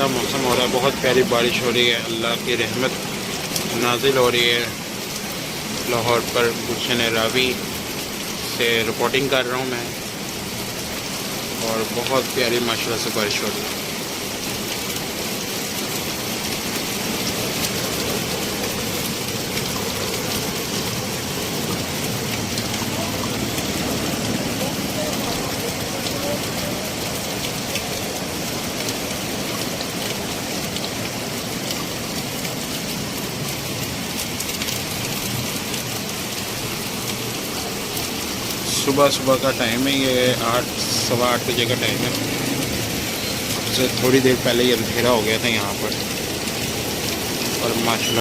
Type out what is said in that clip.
प्यारा मौसम हो रहा है, बहुत प्यारी बारिश हो रही है, अल्लाह की रहमत नाजिल हो रही है। लाहौर पर गुलशन रावी से रिपोर्टिंग कर रहा हूँ मैं, और बहुत प्यारी माशाल्लाह से बारिश हो रही है। सुबह सुबह का टाइम है, ये 8 सवा 8 बजे का टाइम है। अब से थोड़ी देर पहले ही अंधेरा हो गया था यहाँ पर, और माशाल्लाह